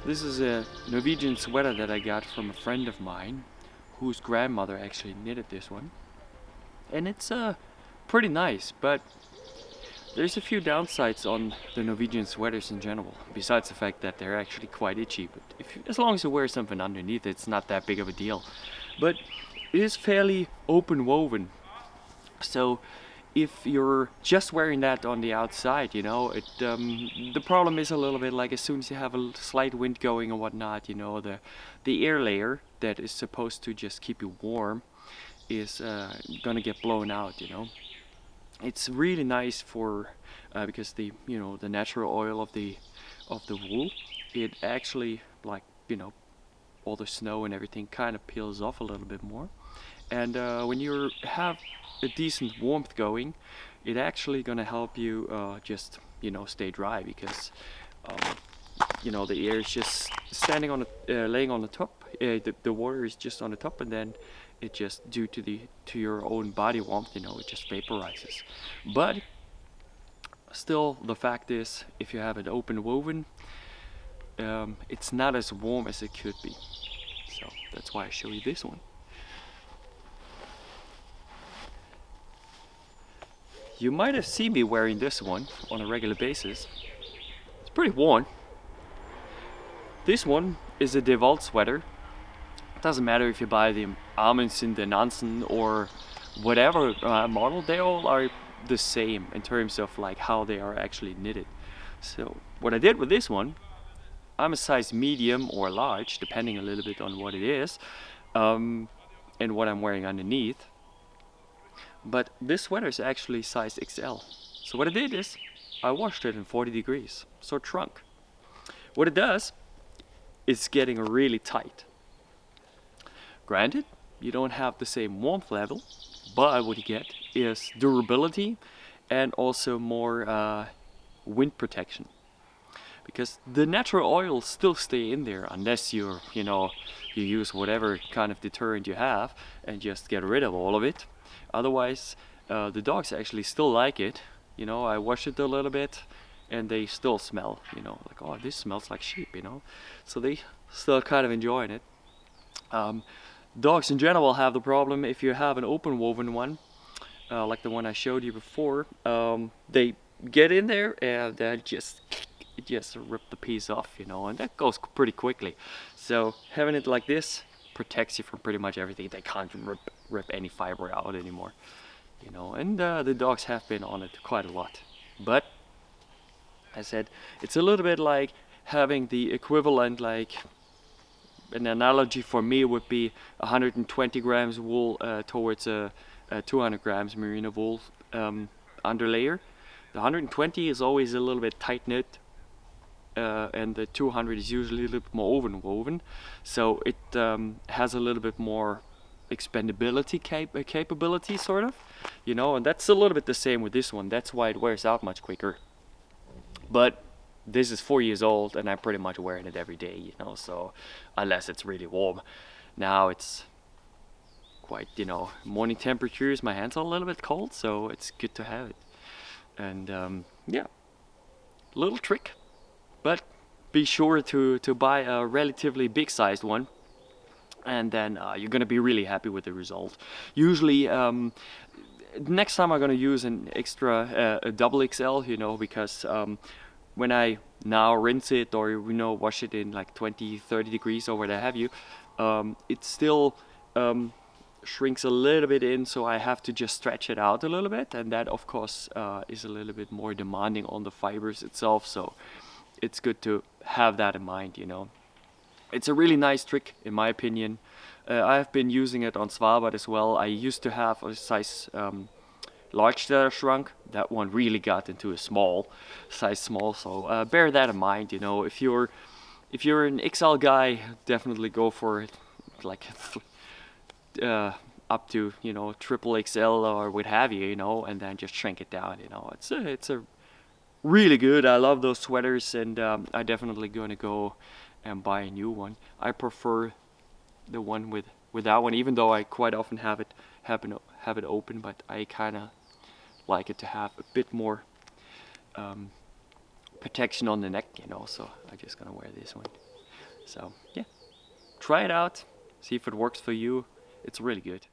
This is a Norwegian sweater that I got from a friend of mine whose grandmother actually knitted this one. And it's pretty nice, but there's a few downsides on the Norwegian sweaters in general, besides the fact that they're actually quite itchy. But as long as you wear something underneath, it's not that big of a deal. But it is fairly open woven, so if you're just wearing that on the outside, the problem is a little bit like as soon as you have a slight wind going and whatnot, the air layer that is supposed to just keep you warm is gonna get blown out. It's really nice for because the natural oil of the wool, it actually, like, all the snow and everything kind of peels off a little bit more. And when you have a decent warmth going, it actually gonna help you just stay dry, because the air is just standing on laying on the top. The water is just on the top, and then it just, due to your own body warmth, it just vaporizes. But still, the fact is, if you have it open woven, it's not as warm as it could be. So that's why I show you this one. You might have seen me wearing this one on a regular basis. It's pretty worn. This one is a Devold sweater. It doesn't matter if you buy the Amundsen, the Nansen, or whatever model, they all are the same in terms of like how they are actually knitted. So what I did with this one, I'm a size medium or large, depending a little bit on what it is, and what I'm wearing underneath. But this sweater is actually size XL. So what I did is, I washed it in 40 degrees, so it shrunk. What it does, is getting really tight. Granted, you don't have the same warmth level, but what you get is durability and also more wind protection. Because the natural oils still stay in there unless you use whatever kind of deterrent you have and just get rid of all of it. Otherwise, the dogs actually still like it. I wash it a little bit and they still smell, like, oh, this smells like sheep, So they still kind of enjoying it. Dogs in general have the problem if you have an open woven one, like the one I showed you before. They get in there and they just rip the piece off, and that goes pretty quickly. So having it like this protects you from pretty much everything. They can't rip any fiber out anymore, and the dogs have been on it quite a lot. But I said, it's a little bit like having the equivalent, like an analogy for me would be 120 grams wool towards a 200 grams merino wool underlayer. The 120 is always a little bit tight knit, and the 200 is usually a little bit more woven, so it has a little bit more expandability capability, sort of, and that's a little bit the same with this one. That's why it wears out much quicker. But this is 4 years old and I'm pretty much wearing it every day, so unless it's really warm. Now it's quite, morning temperatures, my hands are a little bit cold, so it's good to have it. And yeah, little trick, but be sure to buy a relatively big sized one, and then you're gonna be really happy with the result. Usually next time I'm gonna use an extra a double XL, because when I now rinse it or wash it in like 20-30 degrees or what have you, it still shrinks a little bit in, so I have to just stretch it out a little bit, and that of course is a little bit more demanding on the fibers itself, so it's good to have that in mind. It's a really nice trick in my opinion. I've been using it on Svalbard as well. I used to have a size large that I shrunk. That one really got into a size small, so bear that in mind. If you're an XL guy, definitely go for it, like up to triple XL or what have you, and then just shrink it down. It's a really good. I love those sweaters, and I definitely gonna go and buy a new one. I prefer the one with that one, even though I quite often have it open, but I kind of like it to have a bit more protection on the neck, so I'm just gonna wear this one. So yeah, try it out, see if it works for you. It's really good.